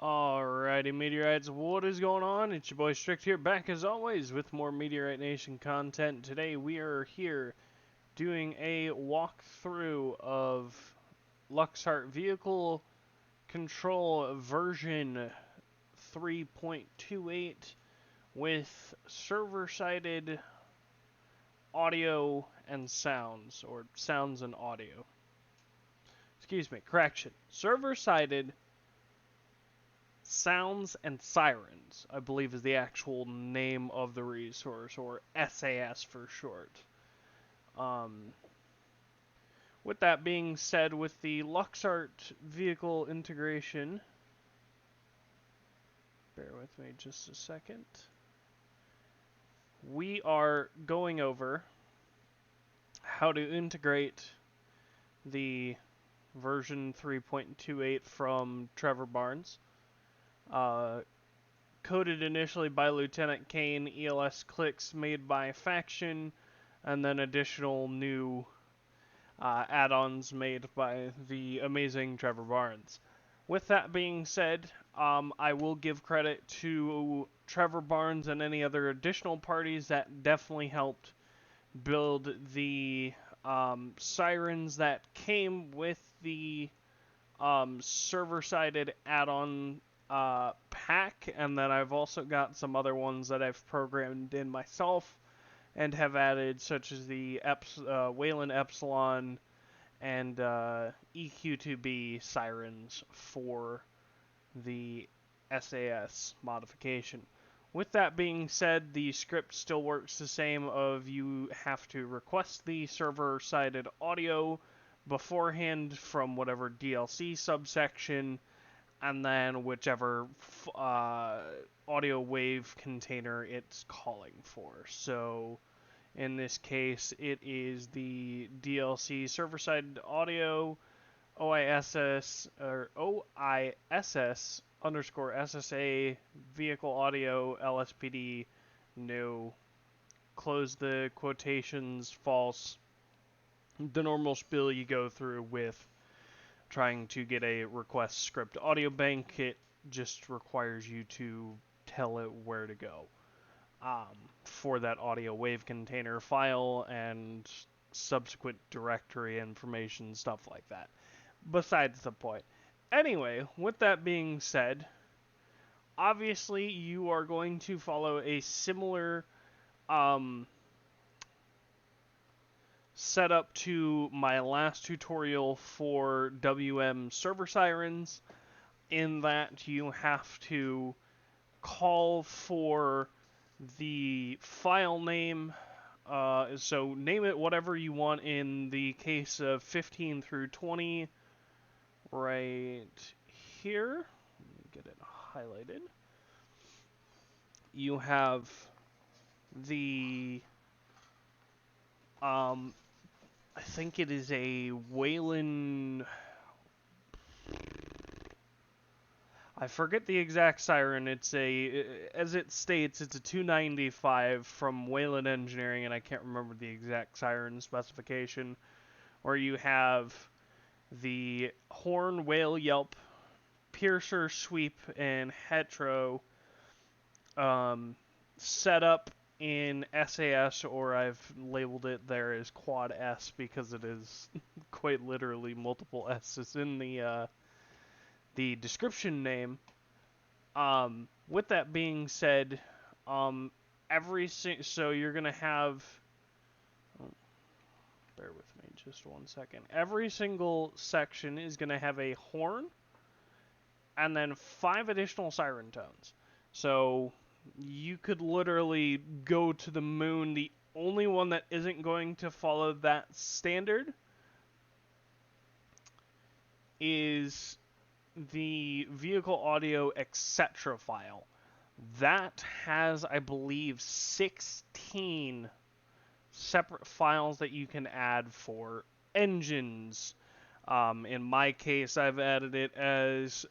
Alrighty, Meteorites, what is going on? It's your boy Strict here, back as always with more Meteorite Nation content. Today we are here doing a walkthrough of Luxart Vehicle Control version 3.28 with server-sided audio and sounds, or sounds and audio. Excuse me, correction. Server-sided Sounds and Sirens, I believe is the actual name of the resource, or SAS for short. With that being said, with the Luxart vehicle integration, bear with me just a second, we are going over how to integrate the version 3.28 from Trevor Barnes. Coded initially by Lieutenant Kane, ELS clicks made by Faction, and then additional new add-ons made by the amazing Trevor Barnes. With that being said, I will give credit to Trevor Barnes and any other additional parties that definitely helped build the Sirens that came with the server-sided add-on pack, and then I've also got some other ones that I've programmed in myself and have added, such as the Wayland Epsilon and EQ2B Sirens for the SAS modification. With that being said, the script still works the same of you have to request the server-sided audio beforehand from whatever DLC subsection, and then whichever audio wave container it's calling for. So in this case, it is the DLC Serverside Audio OISS or OISS underscore SSA Vehicle Audio LSPD no, close the quotations, false, the normal spiel you go through with trying to get a request script audio bank. It just requires you to tell it where to go for that audio wave container file and subsequent directory information, stuff like that. Besides the point. Anyway, with that being said, obviously you are going to follow a similar setup to my last tutorial for WM server sirens, in that you have to call for the file name. So name it whatever you want. In the case of 15 through 20, right here, let me get it highlighted. You have the I think it is a Wayland. I forget the exact siren. It's as it states, it's a 295 from Wayland Engineering, and I can't remember the exact siren specification. Where you have the horn, whale, yelp, piercer, sweep, and hetero set up in SAS, or I've labeled it there as quad S because it is quite literally multiple S's in the description name. With that being said, so you're gonna have. Oh, bear with me just one second. Every single section is gonna have a horn, and then 5 additional siren tones. So you could literally go to the moon. The only one that isn't going to follow that standard is the vehicle audio etc. file. That has, I believe, 16 separate files that you can add for engines. In my case, I've added it as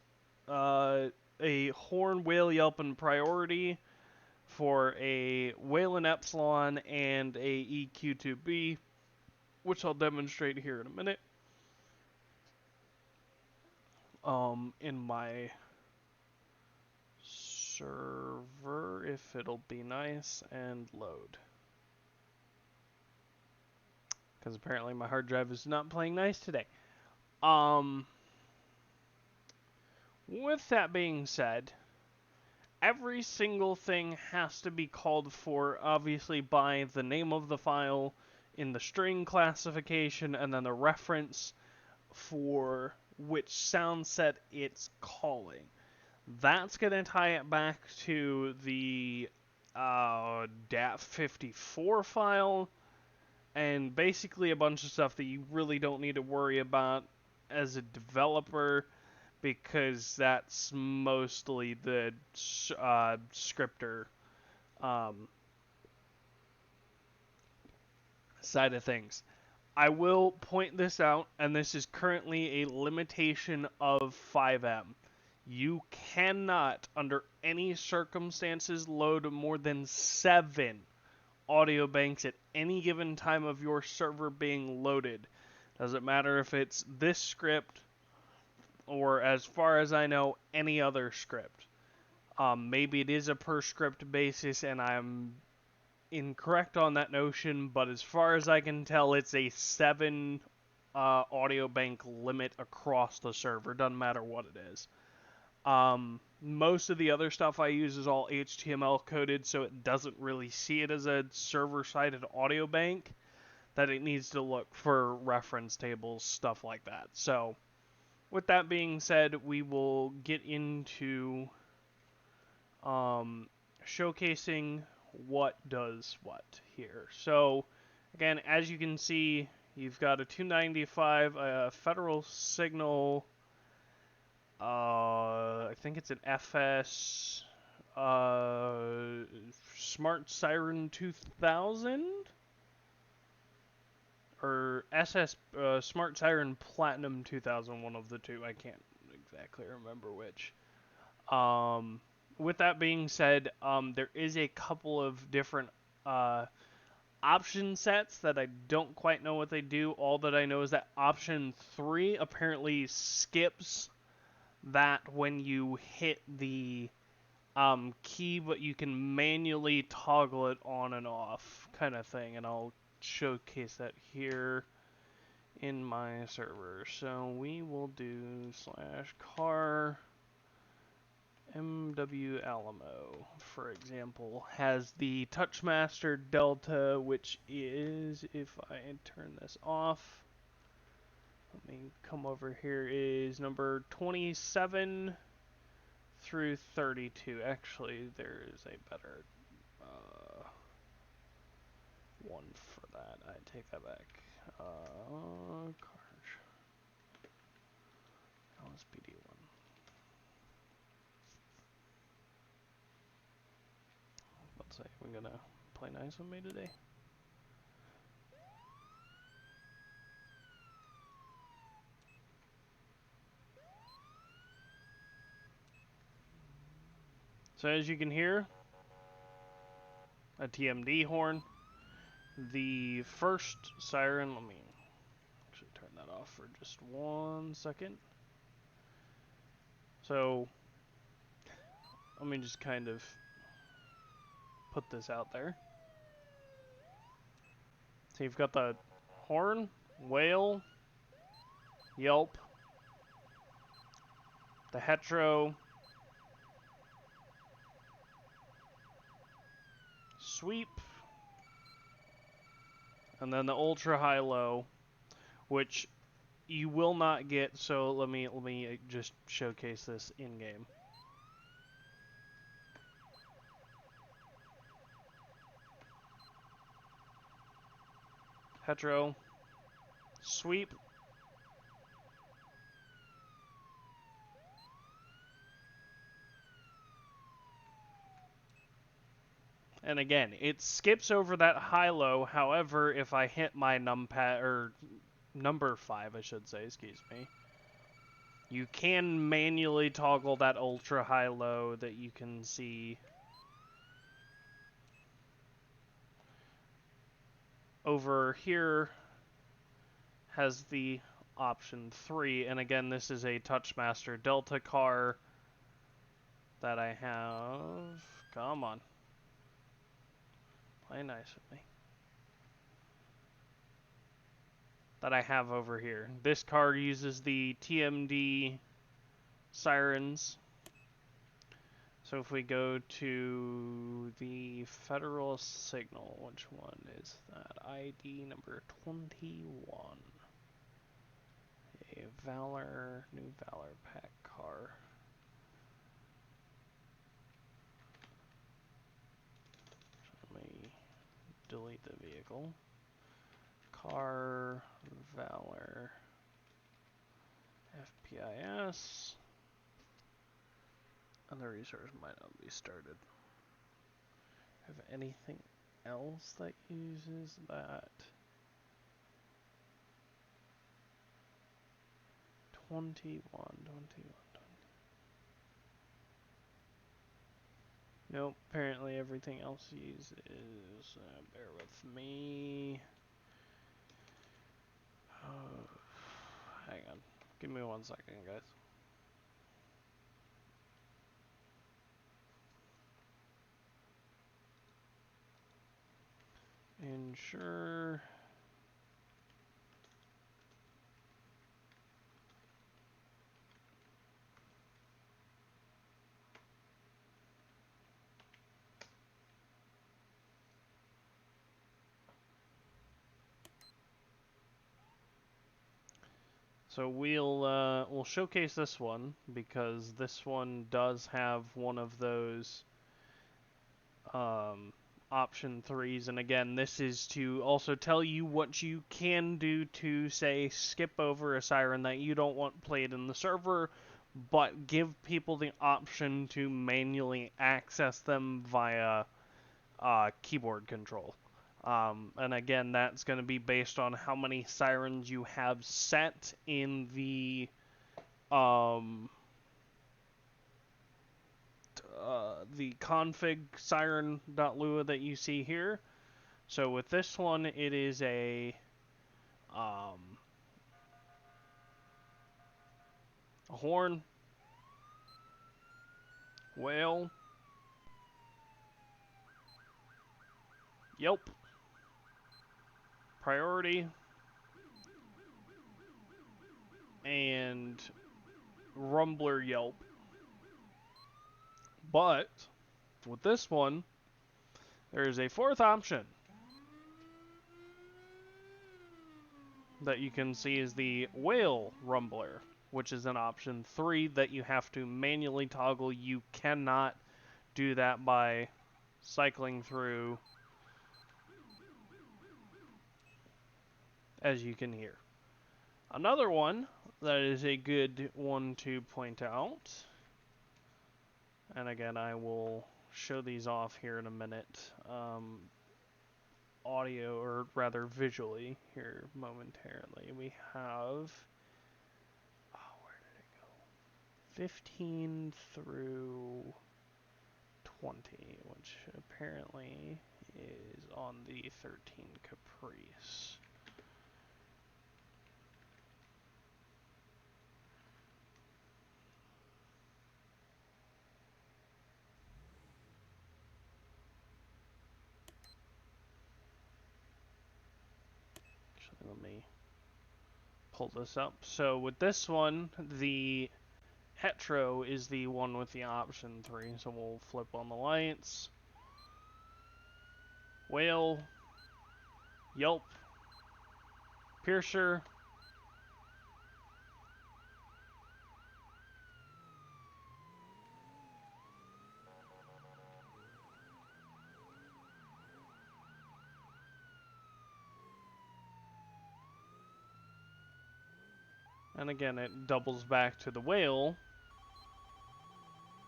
a horn, whale, yelp, and priority for a Wayland Epsilon and a EQ2B, which I'll demonstrate here in a minute. In my server if it'll be nice and load. Because apparently my hard drive is not playing nice today. With that being said, every single thing has to be called for, obviously, by the name of the file in the string classification, and then the reference for which sound set it's calling. That's going to tie it back to the DAT54 file, and basically a bunch of stuff that you really don't need to worry about as a developer, because that's mostly the scripter side of things. I will point this out, and this is currently a limitation of 5M. You cannot, under any circumstances, load more than 7 audio banks at any given time of your server being loaded. Doesn't matter if it's this script or, as far as I know, any other script. Maybe it is a per script basis and I'm incorrect on that notion, but as far as I can tell, it's a 7 audio bank limit across the server. Doesn't matter what it is. Most of the other stuff I use is all HTML coded, so it doesn't really see it as a server-sided audio bank, that it needs to look for reference tables, stuff like that. So, with that being said, we will get into showcasing what does what here. So, again, as you can see, you've got a 295 Federal Signal. I think it's an FS Smart Siren 2000 or SS Smart Siren Platinum 2000, one of the two. I can't exactly remember which. With that being said, there is a couple of different option sets that I don't quite know what they do. All that I know is that option 3 apparently skips that when you hit the key, but you can manually toggle it on and off, kind of thing, and I'll showcase that here in my server. So we will do /car MW Alamo, for example, has the Touchmaster Delta, which is, if I turn this off, let me come over here, is number 27 through 32. Actually, there is a better one for that. I take that back. Carnage. LSPD one. Let's say we're gonna play nice with me today. So as you can hear, a TMD horn. The first siren, let me actually turn that off for just 1 second. So, let me just kind of put this out there. So you've got the horn, wail, yelp, the hetero, sweep, and then the ultra high low, which you will not get. So let me just showcase this in game. Hetero, sweep, and again, it skips over that high-low. However, if I hit my numpad, or number 5, I should say, excuse me, you can manually toggle that ultra high-low that you can see over here. Has the option 3, and again, this is a Touchmaster Delta car. that I have. Come on. Play nice with me. That I have over here. This card uses the TMD Sirens. So if we go to the Federal Signal, which one is that? ID number 21. A Valor, new Valor pack car. Let me delete the vehicle. Car, Valor, FPIS. And the resource might not be started. Have anything else that uses that? 21, 21. Nope, apparently everything else uses, bear with me. Hang on, give me 1 second, guys. Ensure. So we'll showcase this one because this one does have one of those option 3s, and again, this is to also tell you what you can do to, say, skip over a siren that you don't want played in the server, but give people the option to manually access them via keyboard control. And again, that's going to be based on how many sirens you have set in the config siren.lua that you see here. So with this one, it is a horn, whale, yelp, priority, and rumbler yelp. But with this one, there is a 4th option that you can see is the whale rumbler, which is an option 3 that you have to manually toggle. You cannot do that by cycling through, as you can hear. Another one that is a good one to point out, and again, I will show these off here in a minute, audio, or rather visually here momentarily. We have, where did it go? 15 through 20, which apparently is on the 13 Caprice. Let me pull this up. So with this one, the hetero is the one with the option 3. So we'll flip on the lights. Whale, yelp, piercer, and again it doubles back to the whale,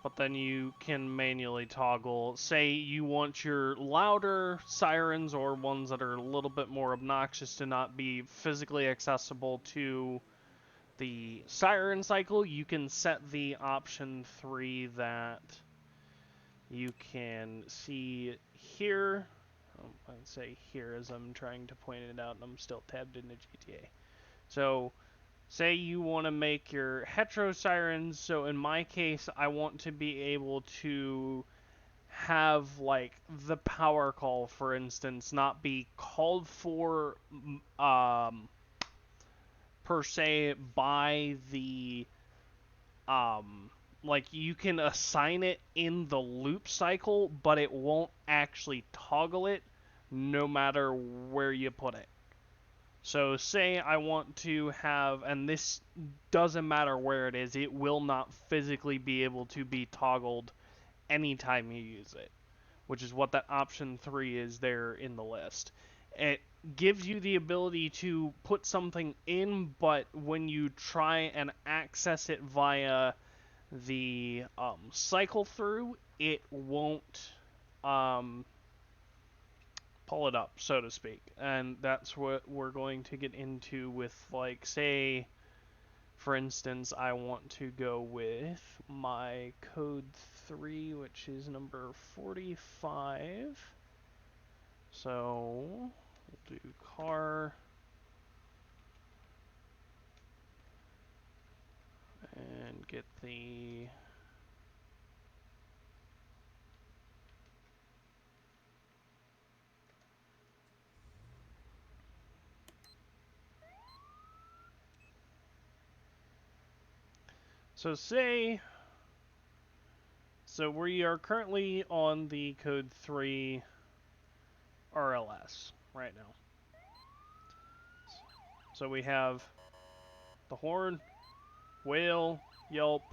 but then you can manually toggle. Say you want your louder sirens or ones that are a little bit more obnoxious to not be physically accessible to the siren cycle, you can set the option 3 that you can see here. I'd say here as I'm trying to point it out, and I'm still tabbed into GTA. So say you want to make your hetero sirens, so in my case, I want to be able to have like the power call, for instance, not be called for per se by the like you can assign it in the loop cycle, but it won't actually toggle it no matter where you put it. So say I want to have, and this doesn't matter where it is, it will not physically be able to be toggled anytime you use it, which is what that option 3 is there in the list. It gives you the ability to put something in, but when you try and access it via the cycle through, it won't pull it up, so to speak. And that's what we're going to get into with, like, say, for instance, I want to go with my code 3, which is number 45. So, we'll do car and get the so we are currently on the code 3 RLS right now. So we have the horn, whale, yelp,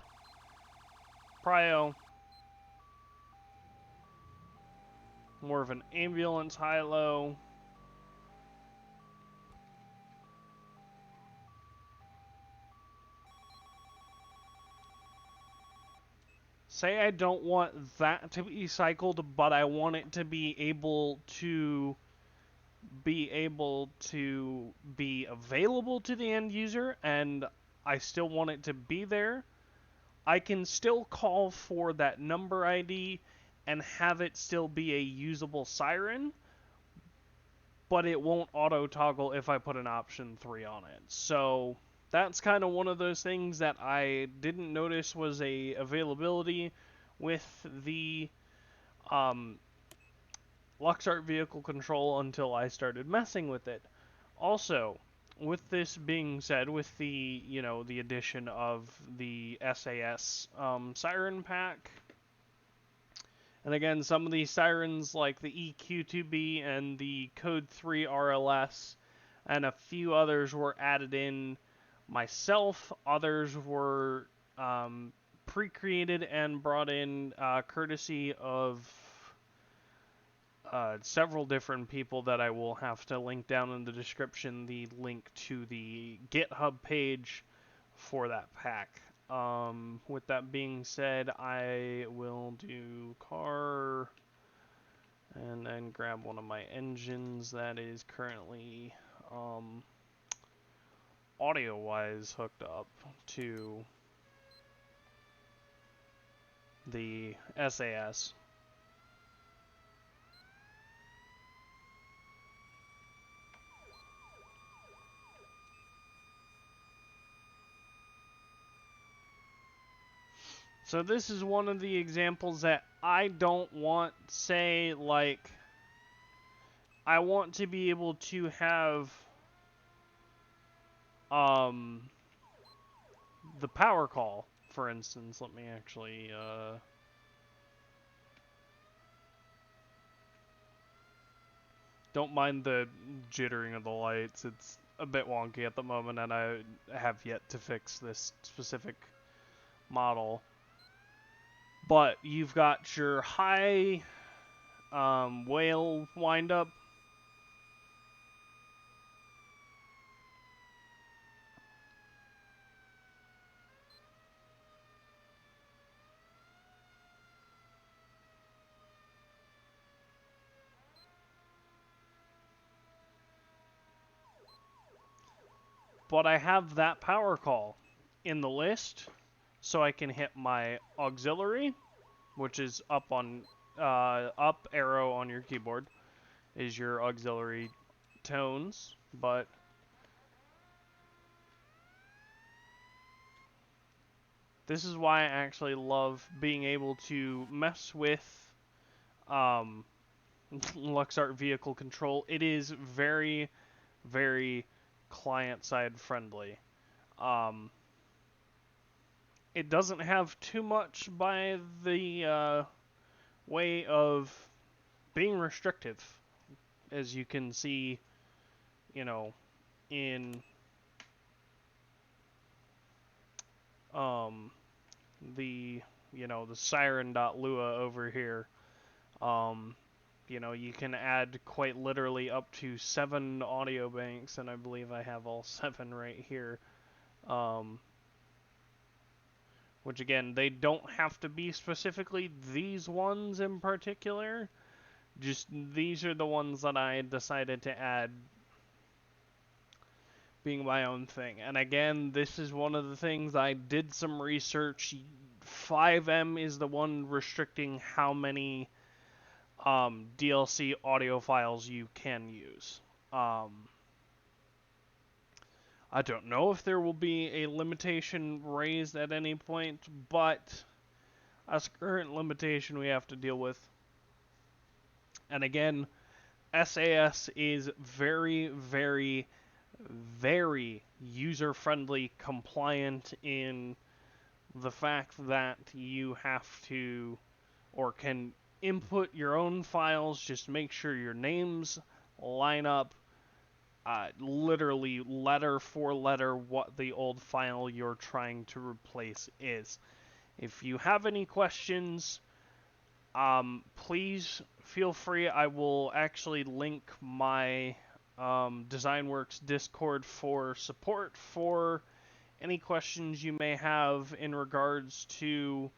prio, more of an ambulance high-low, say I don't want that to be cycled, but I want it to be able to be available to the end user, and I still want it to be there. I can still call for that number ID and have it still be a usable siren, but it won't auto toggle if I put an option 3 on it. So that's kind of one of those things that I didn't notice was a availability with the Luxart vehicle control until I started messing with it. Also, with this being said, with the the addition of the SAS Siren Pack, and again some of these sirens like the EQ2B and the Code 3 RLS, and a few others were added in myself. Others were pre-created and brought in courtesy of several different people that I will have to link down in the description, the link to the GitHub page for that pack. With that being said, I will do car and then grab one of my engines that is currently audio-wise hooked up to the SAS. So this is one of the examples that I don't want, say, like, I want to be able to have the power call, for instance. Let me actually don't mind the jittering of the lights. It's a bit wonky at the moment, and I have yet to fix this specific model. But you've got your high whale windup. But I have that power call in the list, so I can hit my auxiliary, which is up arrow on your keyboard is your auxiliary tones, but This is why I actually love being able to mess with um, Luxart vehicle control. It is very, very client-side friendly. Um, it doesn't have too much by the way of being restrictive, as you can see, you know, in um, the the Siren.lua over here. Um, you can add quite literally up to 7 audio banks, and I believe I have all 7 right here. Which again, they don't have to be specifically these ones in particular. Just these are the ones that I decided to add being my own thing. And again, this is one of the things I did some research. 5M is the one restricting how many DLC audio files you can use. I don't know if there will be a limitation raised at any point, but that's a current limitation we have to deal with. And again, SAS is very, very, very user-friendly, compliant in the fact that you have to or can input your own files. Just make sure your names line up literally letter for letter what the old file you're trying to replace is. If you have any questions, please feel free. I will actually link my DesignWorks Discord for support for any questions you may have in regards to,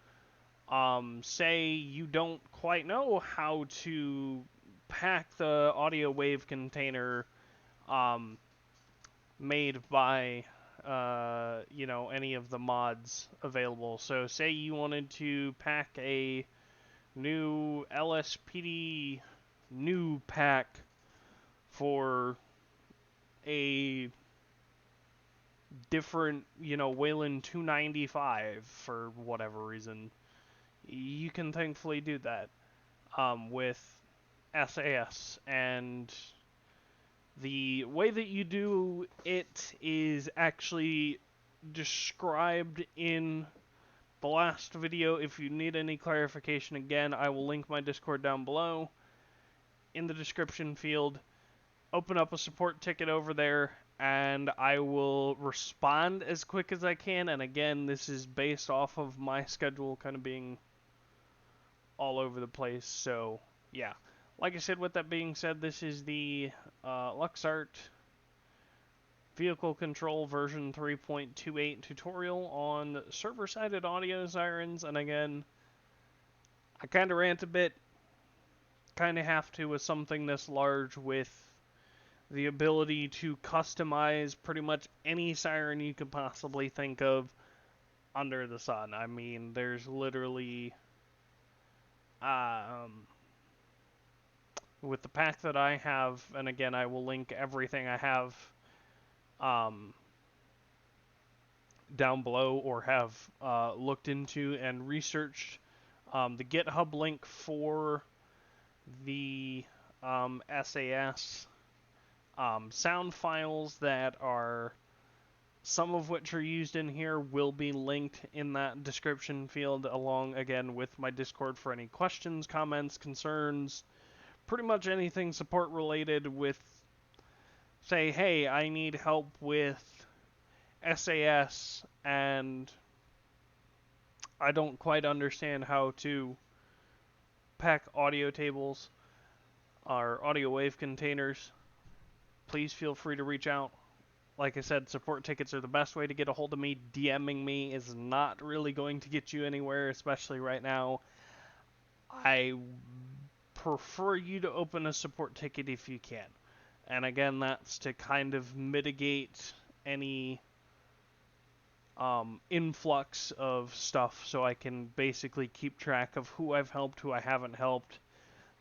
say you don't quite know how to pack the audio wave container made by, any of the mods available. So say you wanted to pack a new LSPD new pack for a different, Wayland 295 for whatever reason. You can thankfully do that with SAS, and the way that you do it is actually described in the last video. If you need any clarification, again, I will link my Discord down below in the description field. Open up a support ticket over there, and I will respond as quick as I can. And again, this is based off of my schedule kind of being all over the place. So, yeah. Like I said, with that being said, this is the Luxart Vehicle Control version 3.28 tutorial on server-sided audio sirens. And again, I kind of rant a bit. Kind of have to with something this large, with the ability to customize pretty much any siren you could possibly think of under the sun. I mean, there's literally with the pack that I have, and again, I will link everything I have down below or have looked into and researched. The GitHub link for the SAS sound files that are, some of which are used in here, will be linked in that description field, along again with my Discord for any questions, comments, concerns, pretty much anything support related with, say, hey, I need help with SAS and I don't quite understand how to pack audio tables or audio wave containers. Please feel free to reach out. Like I said, support tickets are the best way to get a hold of me. DMing me is not really going to get you anywhere, especially right now. I prefer you to open a support ticket if you can. And again, that's to kind of mitigate any influx of stuff, so I can basically keep track of who I've helped, who I haven't helped,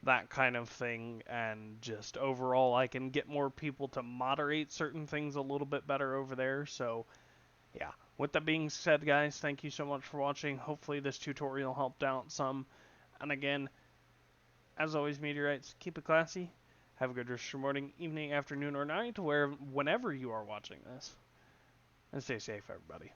that kind of thing, and just overall I can get more people to moderate certain things a little bit better over there. So yeah, With that being said, guys, thank you so much for watching. Hopefully this tutorial helped out some. And again, as always, meteorites, keep it classy. Have a good rest of your morning, evening, afternoon, or night, whenever you are watching this. And stay safe, everybody.